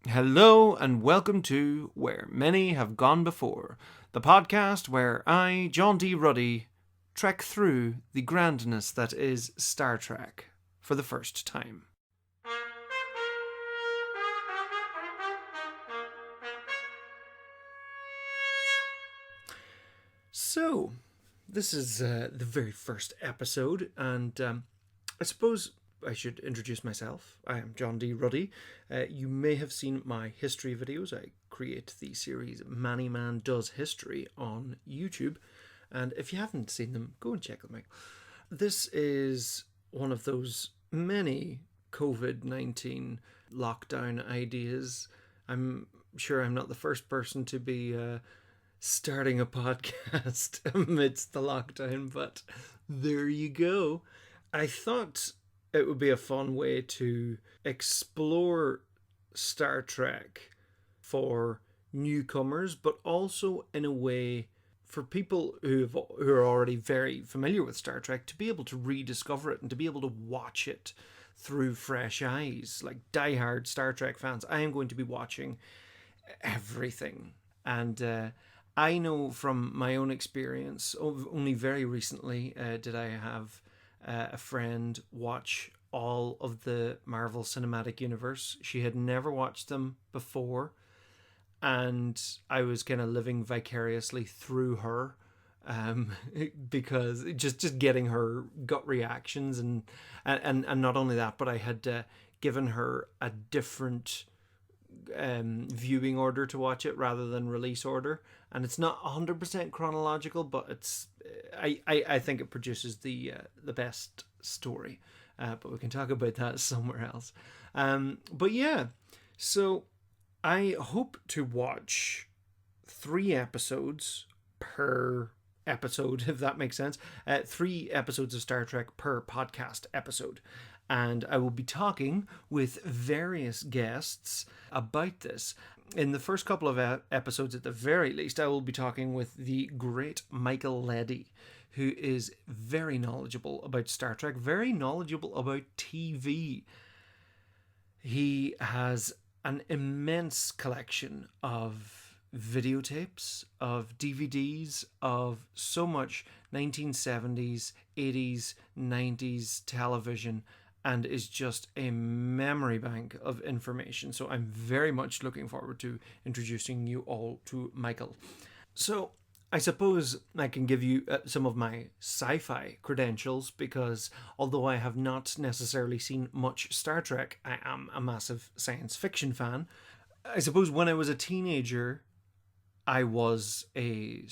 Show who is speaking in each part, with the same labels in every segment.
Speaker 1: Hello and welcome to Where Many Have Gone Before, the podcast where I, John D Ruddy, trek through the grandness that is Star Trek for the first time. So, this is the very first episode, and I suppose I should introduce myself. I am John D Ruddy. You may have seen my history videos. I create the series Manny Man Does History on YouTube, and if you haven't seen them, go and check them out. This is one of those many COVID-19 lockdown ideas. I'm sure I'm not the first person to be starting a podcast amidst the lockdown, but there you go. I thought it would be a fun way to explore Star Trek for newcomers, but also in a way for people who are already very familiar with Star Trek to be able to rediscover it and to be able to watch it through fresh eyes. Like diehard Star Trek fans, I am going to be watching everything. And I know from my own experience, only very recently did I have a friend watch all of the Marvel Cinematic Universe. She had never watched them before, and I was kind of living vicariously through her, because just getting her gut reactions and not only that, but I had given her a different viewing order to watch it rather than release order, and it's not 100% chronological, but it's I think it produces the best story, but we can talk about that somewhere else. But yeah, so I hope to watch 3 episodes per episode, if that makes sense. 3 episodes of Star Trek per podcast episode. And I will be talking with various guests about this. In the first couple of episodes, at the very least, I will be talking with the great Michael Leddy, who is very knowledgeable about Star Trek, very knowledgeable about TV. He has an immense collection of videotapes, of DVDs, of so much 1970s, 80s, 90s television, and is just a memory bank of information. So I'm very much looking forward to introducing you all to Michael. So I suppose I can give you some of my sci-fi credentials, because although I have not necessarily seen much Star Trek, I am a massive science fiction fan. I suppose when I was a teenager, I was a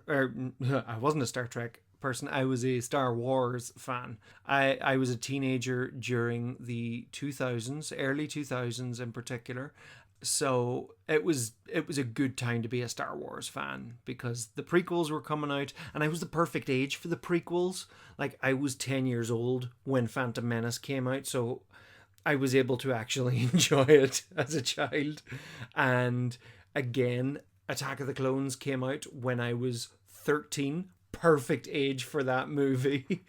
Speaker 1: I wasn't a Star Trek person. I was a Star Wars fan. I was a teenager during the 2000s, early 2000s in particular. So it was a good time to be a Star Wars fan, because the prequels were coming out and I was the perfect age for the prequels. Like I was 10 years old when Phantom Menace came out, so I was able to actually enjoy it as a child. And again, Attack of the Clones came out when I was 13, perfect age for that movie.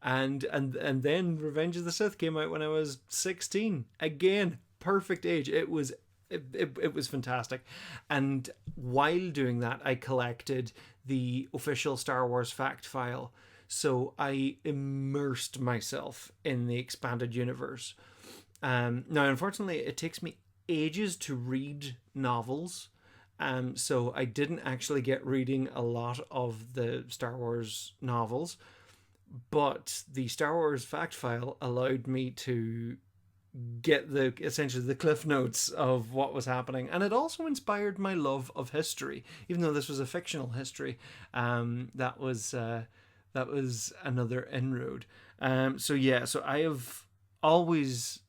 Speaker 1: And then Revenge of the Sith came out when I was 16, again perfect age. It was fantastic. And while doing that, I collected the official Star Wars fact file, so I immersed myself in the expanded universe. Now unfortunately it takes me ages to read novels. So I didn't actually get reading a lot of the Star Wars novels, but the Star Wars fact file allowed me to get essentially the cliff notes of what was happening, and it also inspired my love of history. Even though this was a fictional history, that was another inroad. So yeah, so I have always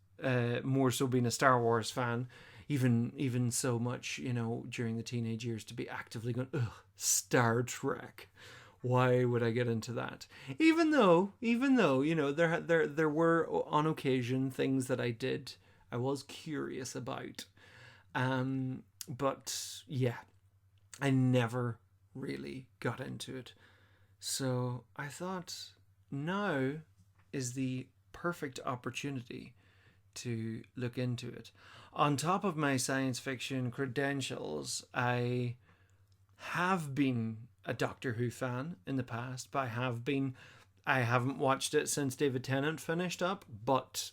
Speaker 1: more so been a Star Wars fan, even so much, during the teenage years, to be actively going, ugh, Star Trek. Why would I get into that? Even though, there were on occasion things that I was curious about. But yeah, I never really got into it. So I thought now is the perfect opportunity to look into it. On top of my science fiction credentials, I have been a Doctor Who fan in the past, but I haven't watched it since David Tennant finished up, but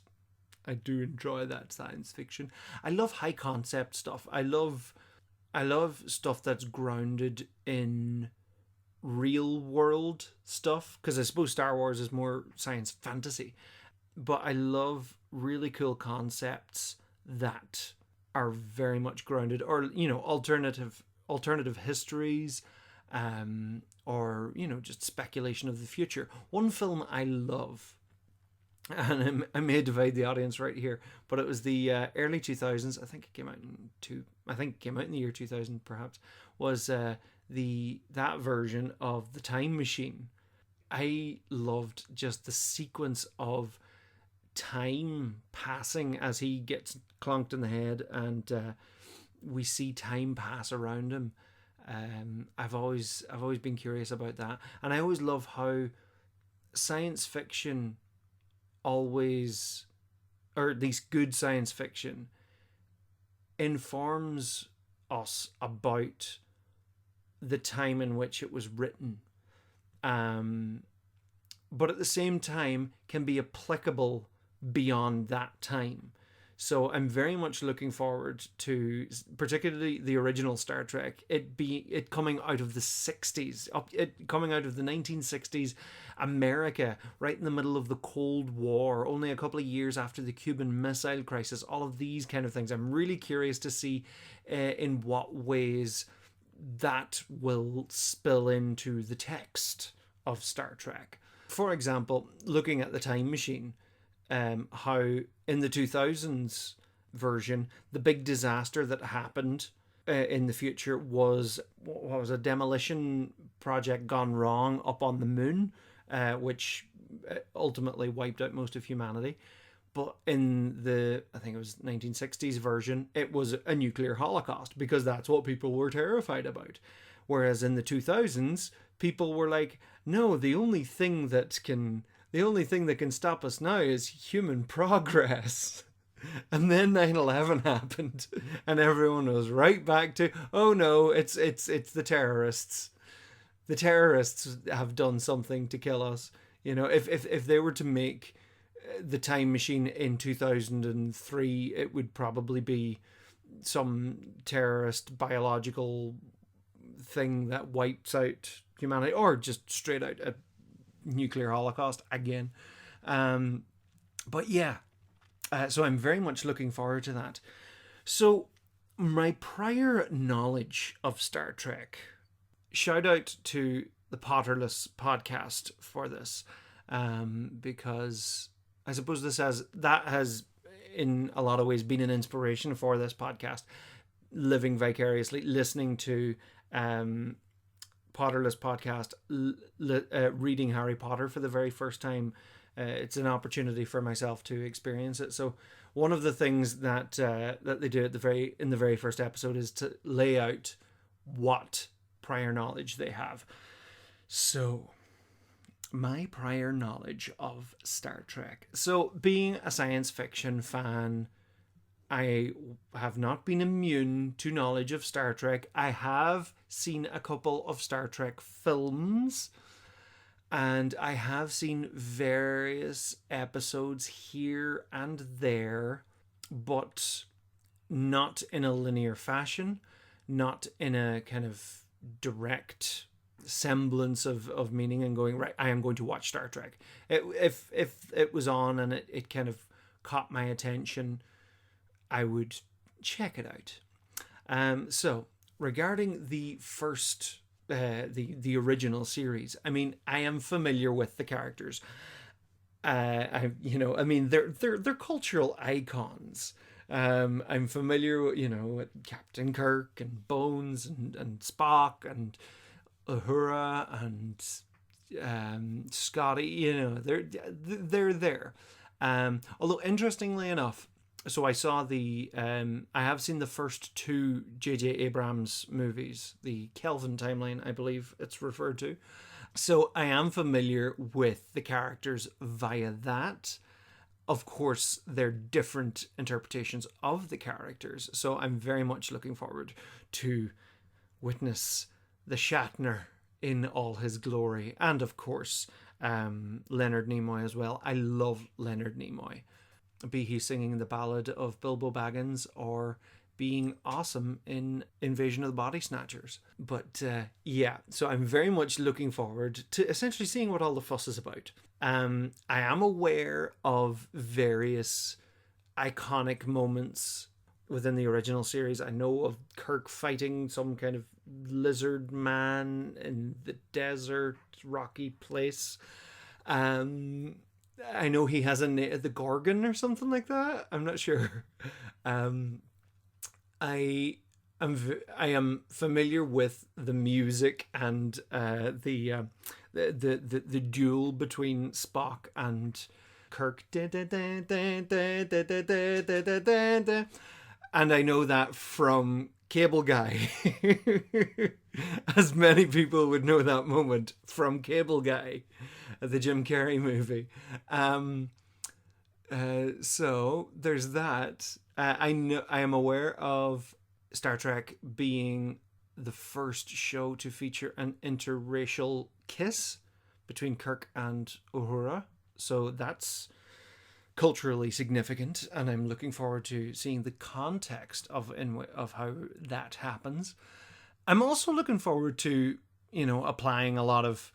Speaker 1: I do enjoy that science fiction. I love high concept stuff. I love stuff that's grounded in real world stuff, because I suppose Star Wars is more science fantasy, but I love really cool concepts that are very much grounded, or alternative histories, or just speculation of the future. One film I love, and I may divide the audience right here, but it was the early 2000s. I think it came out in the year 2000, perhaps. Was that version of The Time Machine. I loved just the sequence of time passing as he gets clunked in the head, and we see time pass around him. I've always been curious about that, and I always love how science fiction always, or at least good science fiction, informs us about the time in which it was written, but at the same time can be applicable beyond that time. So I'm very much looking forward to, particularly the original Star Trek, it coming out of the 60s, coming out of the 1960s America, right in the middle of the Cold War, only a couple of years after the Cuban Missile Crisis, all of these kind of things. I'm really curious to see in what ways that will spill into the text of Star Trek. For example, looking at The Time Machine, how in the 2000s version, the big disaster that happened in the future was, what was a demolition project gone wrong up on the moon, which ultimately wiped out most of humanity. But in the, I think it was 1960s version, it was a nuclear holocaust, because that's what people were terrified about. Whereas in the 2000s, people were like, no, the only thing that can stop us now is human progress. And then 9/11 happened, and everyone was right back to, oh no, it's the terrorists. The terrorists have done something to kill us. If they were to make The Time Machine in 2003, it would probably be some terrorist biological thing that wipes out humanity, or just straight out a nuclear holocaust again. But yeah, so I'm very much looking forward to that. So my prior knowledge of Star Trek, shout out to the Potterless podcast for this, because I suppose that has in a lot of ways been an inspiration for this podcast, living vicariously, listening to Potterless podcast, reading Harry Potter for the very first time. It's an opportunity for myself to experience it. So one of the things that they do in the very first episode is to lay out what prior knowledge they have. So my prior knowledge of Star Trek. So being a science fiction fan, I have not been immune to knowledge of Star Trek. I have seen a couple of Star Trek films, and I have seen various episodes here and there, but not in a linear fashion, not in a kind of direct semblance of meaning and going, right, I am going to watch Star Trek. If it was on and it kind of caught my attention, I would check it out. So regarding the first, the original series, I mean, I am familiar with the characters. They're cultural icons. I'm familiar, with Captain Kirk and Bones and Spock and Uhura and Scotty. They're there. Although interestingly enough, so I saw I have seen the first two J.J. Abrams movies, the Kelvin timeline, I believe it's referred to. So I am familiar with the characters via that. of course, they're different interpretations of the characters. So I'm very much looking forward to witness the Shatner in all his glory. And of course, Leonard Nimoy as well. I love Leonard Nimoy. Be he singing the ballad of Bilbo Baggins or being awesome in Invasion of the Body Snatchers. But yeah, so I'm very much looking forward to essentially seeing what all the fuss is about. I am aware of various iconic moments within the original series. I know of Kirk fighting some kind of lizard man in the desert, rocky place. I know he has the Gorgon or something like that. I'm not sure. I am familiar with the music and the duel between Spock and Kirk. And I know that from Cable Guy. As many people would know that moment from Cable Guy, the Jim Carrey movie. So there's that. I am aware of Star Trek being the first show to feature an interracial kiss between Kirk and Uhura. So that's culturally significant, and I'm looking forward to seeing the context of how that happens. I'm also looking forward to, applying a lot of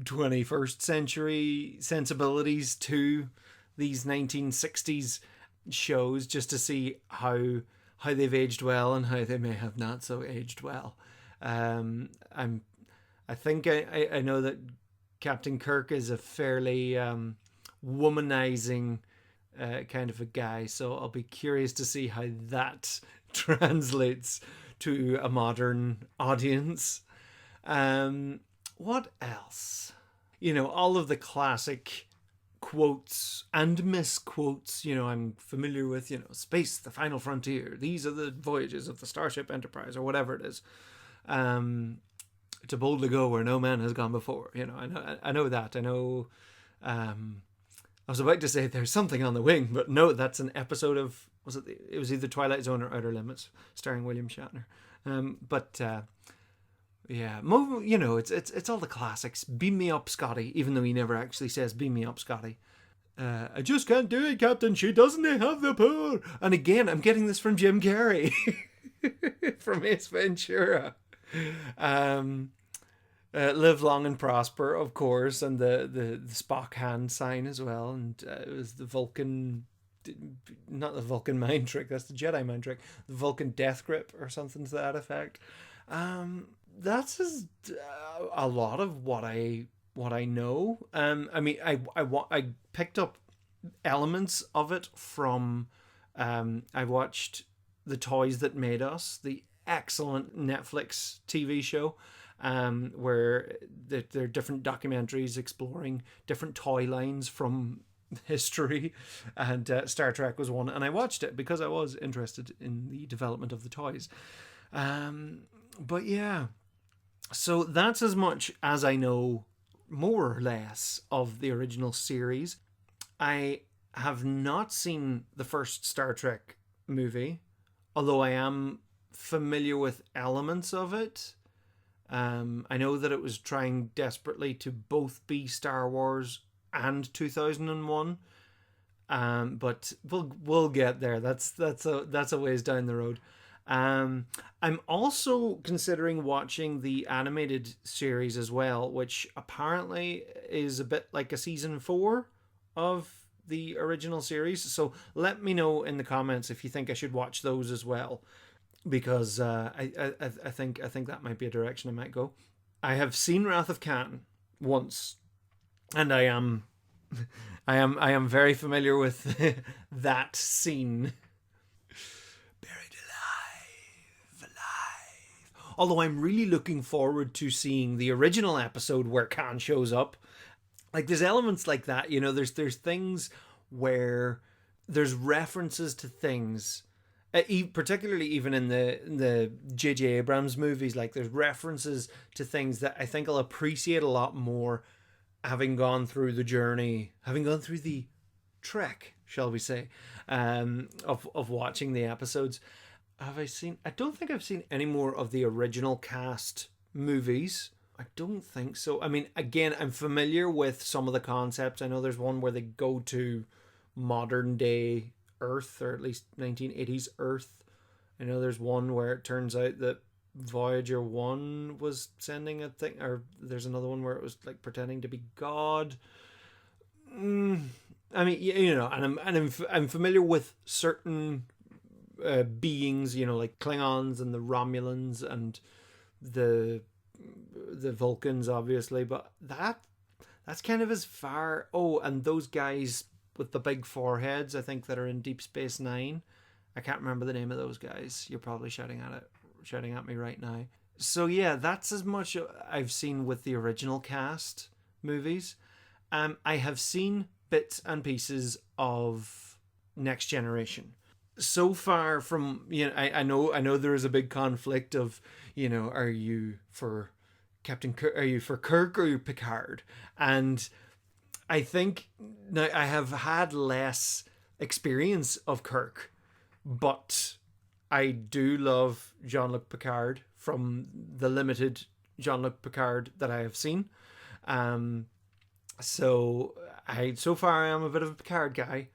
Speaker 1: 21st century sensibilities to these 1960s shows, just to see how they've aged well and how they may have not so aged well. I think I know that Captain Kirk is a fairly womanizing kind of a guy, so I'll be curious to see how that translates to a modern audience. What else? All of the classic quotes and misquotes, I'm familiar with, space, the final frontier. These are the voyages of the Starship Enterprise, or whatever it is. To boldly go where no man has gone before. I know that. I know. I was about to say there's something on the wing, but no, that's an episode of, it was either Twilight Zone or Outer Limits, starring William Shatner. Yeah, it's all the classics. Beam me up, Scotty, even though he never actually says beam me up, Scotty. I just can't do it, Captain. She doesn't have the power. And again, I'm getting this from Jim Carrey from Ace Ventura. Live long and prosper, of course, and the Spock hand sign as well, and it was the Vulcan, not the Vulcan mind trick, that's the Jedi mind trick, the Vulcan death grip or something to that effect. That's just a lot of what I know. I picked up elements of it from I watched The Toys That Made Us, the excellent Netflix TV show, where there are different documentaries exploring different toy lines from history, and Star Trek was one, and I watched it because I was interested in the development of the toys. But yeah, so that's as much as I know, more or less, of the original series. I have not seen the first Star Trek movie, although I am familiar with elements of it. I know that it was trying desperately to both be Star Wars and 2001, but we'll get there. That's a ways down the road. I'm also considering watching the animated series as well, which apparently is a bit like a season 4 of the original series. So let me know in the comments if you think I should watch those as well, because I think that might be a direction I might go. I have seen Wrath of Khan once, and I am very familiar with that scene. Although I'm really looking forward to seeing the original episode where Khan shows up. Like, there's elements like that, there's things where there's references to things, particularly even in the J.J. Abrams movies. Like, there's references to things that I think I'll appreciate a lot more having gone through the journey, having gone through the trek, shall we say, of watching the episodes. Have I seen? I don't think I've seen any more of the original cast movies. I don't think so. I mean, again, I'm familiar with some of the concepts. I know there's one where they go to modern day Earth, or at least 1980s Earth. I know there's one where it turns out that Voyager 1 was sending a thing, or there's another one where it was like pretending to be God. I mean, and I'm familiar with certain beings, like Klingons and the Romulans and the Vulcans, obviously, but that's kind of as far. Oh, and those guys with the big foreheads, I think, that are in Deep Space Nine. I can't remember the name of those guys. You're probably shouting at me right now. So yeah, that's as much I've seen with the original cast movies. I have seen bits and pieces of Next Generation. So far from, I know there is a big conflict of, are you for Captain Kirk, are you for Kirk or Picard? And I think now I have had less experience of Kirk, but I do love Jean-Luc Picard from the limited Jean-Luc Picard that I have seen. So far I am a bit of a Picard guy.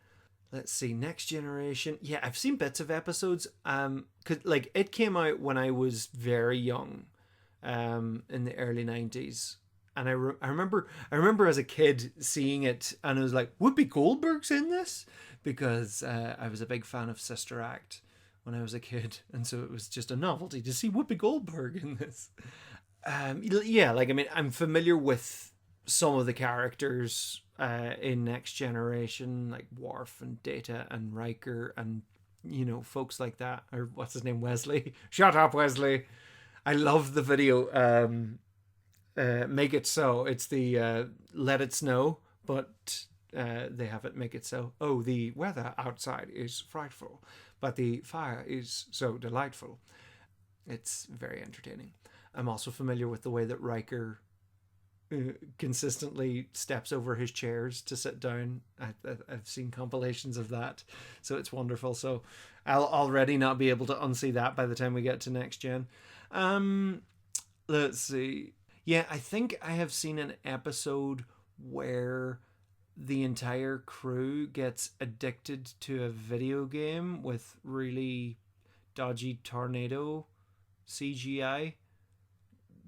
Speaker 1: Let's see, Next Generation. Yeah, I've seen bits of episodes. 'Cause, like, it came out when I was very young, in the early 90s. And I remember as a kid seeing it, and I was like, Whoopi Goldberg's in this? Because I was a big fan of Sister Act when I was a kid, and so it was just a novelty to see Whoopi Goldberg in this. Yeah, like, I mean, I'm familiar with some of the characters in Next Generation, like Worf and Data and Riker and, folks like that. Or what's his name, Wesley? Shut up, Wesley! I love the video, Make It So. It's the Let It Snow, but they have it Make It So. Oh, the weather outside is frightful, but the fire is so delightful. It's very entertaining. I'm also familiar with the way that Riker consistently steps over his chairs to sit down. I've seen compilations of that, so it's wonderful. So I'll already not be able to unsee that by the time we get to Next Gen. Let's see. Yeah, I think I have seen an episode where the entire crew gets addicted to a video game with really dodgy tornado CGI.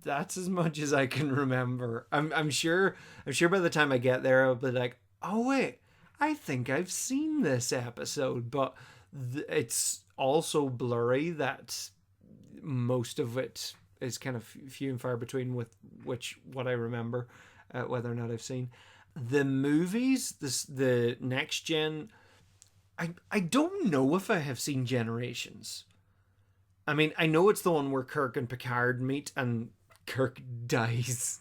Speaker 1: That's as much as I can remember. I'm sure by the time I get there I'll be like, oh wait, I think I've seen this episode, but it's also blurry that most of it is kind of few and far between with what I remember, whether or not I've seen. The movies, the Next Gen, I don't know if I have seen Generations. I mean, I know it's the one where Kirk and Picard meet and Kirk dies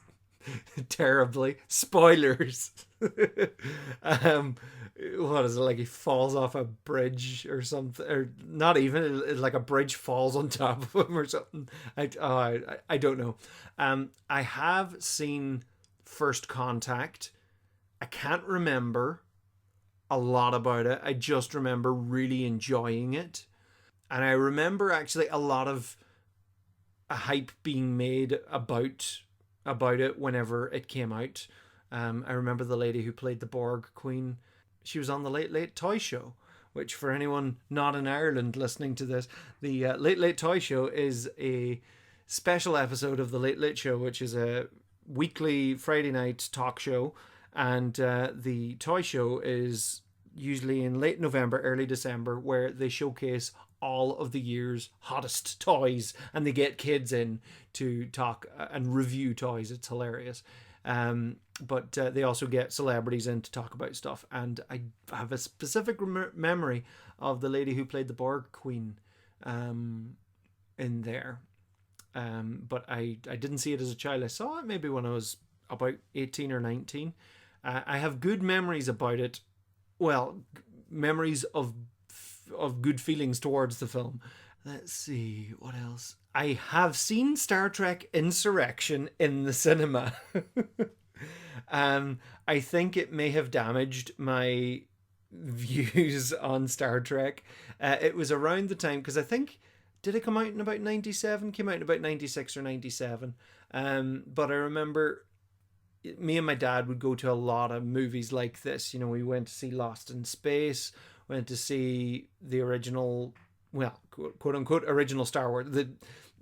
Speaker 1: terribly. Spoilers. What is it, like he falls off a bridge or something, or not even, like a bridge falls on top of him or something. I don't know. I have seen First Contact. I can't remember a lot about it. I just remember really enjoying it, and I remember actually a lot of a hype being made about it whenever it came out. I remember the lady who played the Borg Queen. She was on the Late Late Toy Show, which, for anyone not in Ireland listening to this, the Late Late Toy Show is a special episode of the Late Late Show, which is a weekly Friday night talk show, and the toy show is usually in late November, early December, where they showcase all of the year's hottest toys, and they get kids in to talk and review toys. It's hilarious. But they also get celebrities in to talk about stuff, and I have a specific memory of the lady who played the Borg Queen in there. But I didn't see it as a child. I saw it maybe when I was about 18 or 19. I have good memories about it. Well, memories of good feelings towards the film. Let's see, what else? I have seen Star Trek Insurrection in the cinema. I think it may have damaged my views on Star Trek. It was around the time, because I think, did it come out in about 97? Came out in about 96 or 97. But I remember me and my dad would go to a lot of movies like this. You know, we went to see Lost in Space, went to see the original, well, quote unquote, original Star Wars,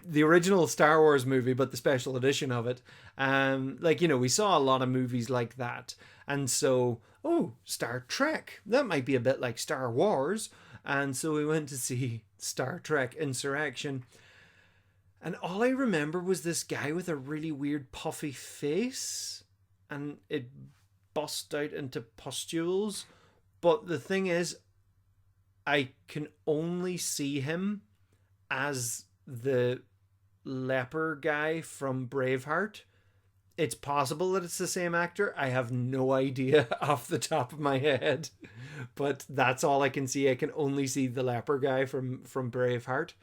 Speaker 1: the original Star Wars movie, but the special edition of it. Like, you know, we saw a lot of movies like that. And so, oh, Star Trek, that might be a bit like Star Wars. And so we went to see Star Trek Insurrection. And all I remember was this guy with a really weird puffy face, and it bust out into pustules. But the thing is, I can only see him as the leper guy from Braveheart. It's possible that it's the same actor. I have no idea off the top of my head, but that's all I can see. I can only see the leper guy from Braveheart.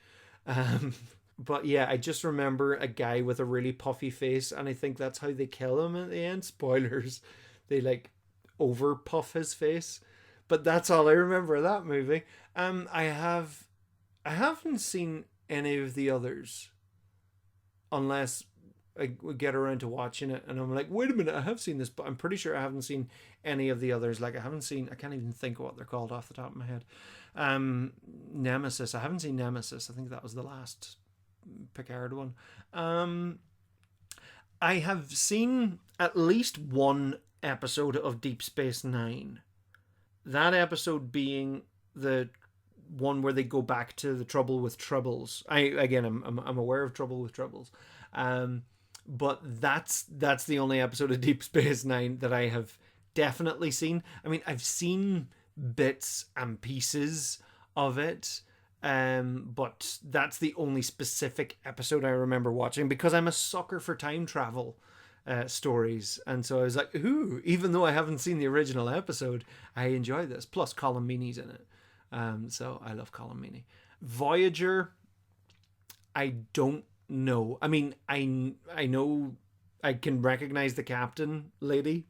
Speaker 1: But yeah, I just remember a guy with a really puffy face, and I think that's how they kill him at the end. Spoilers. They like over puff his face. But that's all I remember of that movie. I haven't seen any of the others, unless I would get around to watching it and I'm like, wait a minute, I have seen this, but I'm pretty sure I haven't seen any of the others. Like, I can't even think of what they're called off the top of my head. Nemesis, I haven't seen Nemesis. I think that was the last Picard one. I have seen at least one episode of Deep Space Nine. That episode being the one where they go back to the Trouble with Troubles. I'm aware of Trouble with Troubles. But that's the only episode of Deep Space Nine that I have definitely seen. I mean, I've seen bits and pieces of it, but that's the only specific episode I remember watching, because I'm a sucker for time travel stories, and so I was like, ooh, even though I haven't seen the original episode, I enjoy this. Plus, Colin Meaney's in it, so I love Colin Meaney. Voyager, I don't know. I mean, I know I can recognize the captain lady.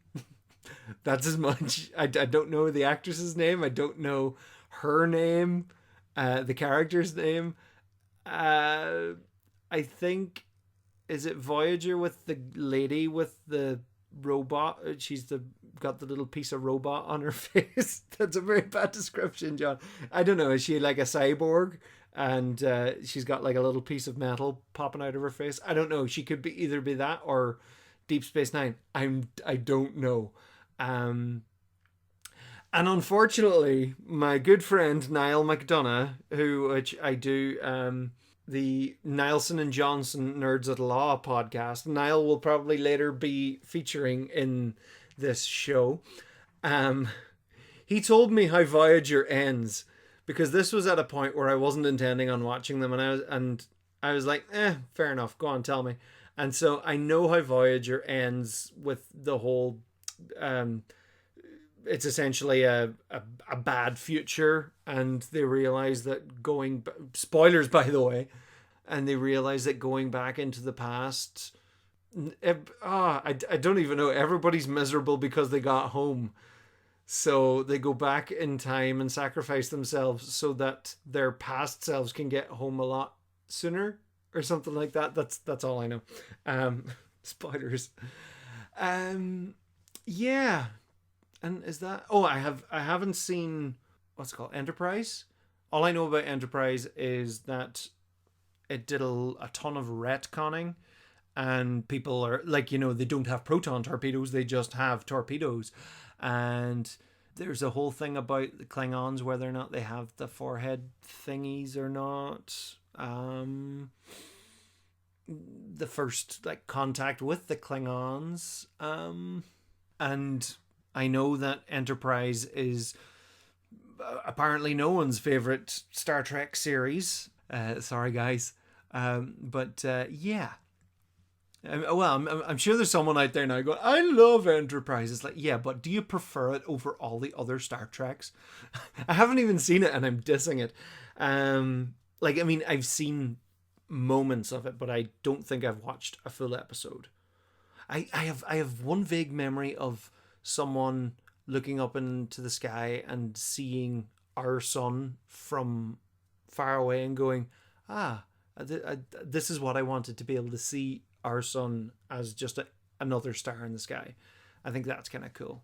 Speaker 1: That's as much. I don't know the actress's name. I don't know her name, the character's name. I think, is it Voyager with the lady with the robot? She's got the little piece of robot on her face. That's a very bad description, John. I don't know. Is she like a cyborg? And she's got like a little piece of metal popping out of her face. I don't know. She could either be that or Deep Space Nine. I don't know. And unfortunately, my good friend Niall McDonough, which I do the Nielsen and Johnson Nerds at Law podcast, Niall will probably later be featuring in this show. He told me how Voyager ends, because this was at a point where I wasn't intending on watching them, and I was like, fair enough, go on, tell me. And so I know how Voyager ends with the whole, it's essentially a bad future, and they realize that spoilers by the way, and they realize that going back into the past, I don't even know, everybody's miserable because they got home. So they go back in time and sacrifice themselves so that their past selves can get home a lot sooner or something like that. That's all I know. Spoilers. Yeah. And is that... Oh, I haven't seen... What's it called? Enterprise? All I know about Enterprise is that it did a ton of retconning, and people are like, they don't have proton torpedoes, they just have torpedoes. And there's a whole thing about the Klingons, whether or not they have the forehead thingies or not. The first contact with the Klingons. And I know that Enterprise is apparently no one's favorite Star Trek series. Sorry, guys. But yeah. Well, I'm sure there's someone out there now going, I love Enterprise. It's like, yeah, but do you prefer it over all the other Star Treks? I haven't even seen it and I'm dissing it. I've seen moments of it, but I don't think I've watched a full episode. I have one vague memory of someone looking up into the sky and seeing our sun from far away and going, this is what I wanted, to be able to see our sun as just another star in the sky. I think that's kind of cool.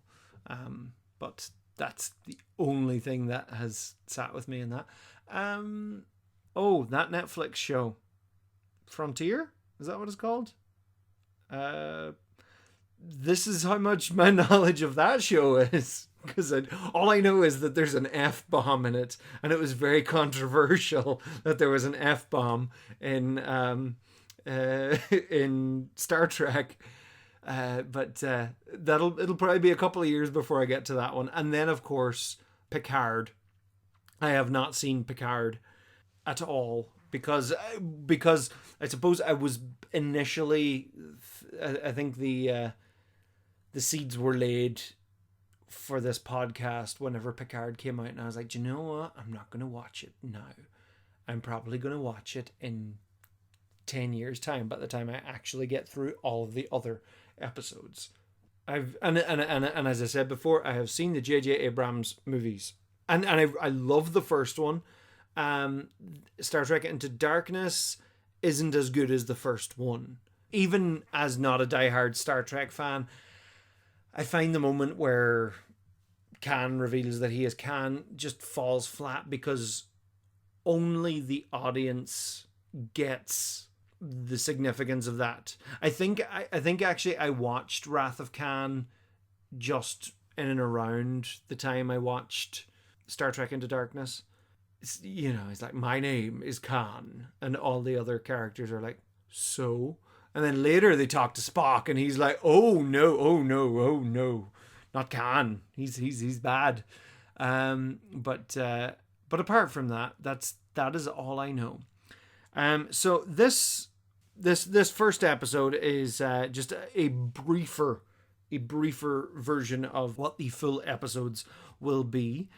Speaker 1: But that's the only thing that has sat with me in that. That Netflix show, Frontier? Is that what it's called? This is how much my knowledge of that show is. Because all I know is that there's an F-bomb in it, and it was very controversial that there was an F-bomb in Star Trek. But it'll probably be a couple of years before I get to that one. And then, of course, Picard. I have not seen Picard at all because I suppose I was initially, I think the seeds were laid for this podcast whenever Picard came out, and I was like, do you know what? I'm not going to watch it now. I'm probably going to watch it in 10 years' time, by the time I actually get through all of the other episodes. And as I said before, I have seen the J.J. Abrams movies, and I love the first one. Star Trek Into Darkness isn't as good as the first one. Even as not a diehard Star Trek fan, I find the moment where Khan reveals that he is Khan just falls flat, because only the audience gets the significance of that. I think actually I watched Wrath of Khan just in and around the time I watched Star Trek Into Darkness. It's like, my name is Khan, and all the other characters are like, so? And then later they talk to Spock, and he's like, oh no, not Khan. He's bad. But apart from that, that is all I know. So this first episode is just a briefer version of what the full episodes will be.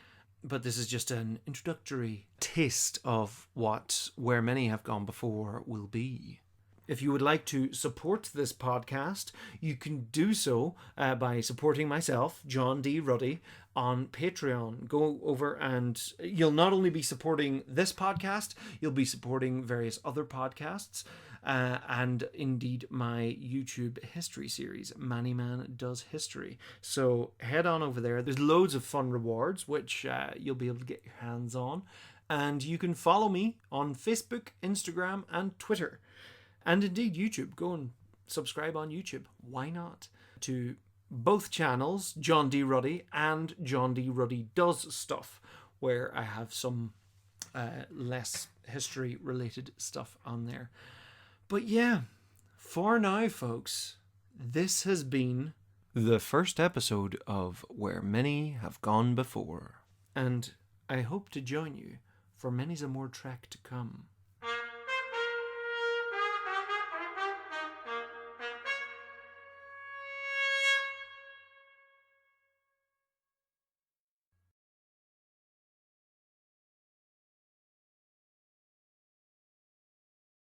Speaker 1: But this is just an introductory taste of what Where Many Have Gone Before will be. If you would like to support this podcast, you can do so by supporting myself, John D. Ruddy, on Patreon. Go over and you'll not only be supporting this podcast, you'll be supporting various other podcasts, and indeed my YouTube history series, Manny Man Does History. So head on over there. There's loads of fun rewards, which you'll be able to get your hands on. And you can follow me on Facebook, Instagram, and Twitter. And indeed YouTube. Go and subscribe on YouTube. Why not? To both channels, John D. Ruddy and John D. Ruddy Does Stuff, where I have some less history related stuff on there. But yeah, for now, folks, this has been the first episode of Where Many Have Gone Before. And I hope to join you for many's a more trek to come.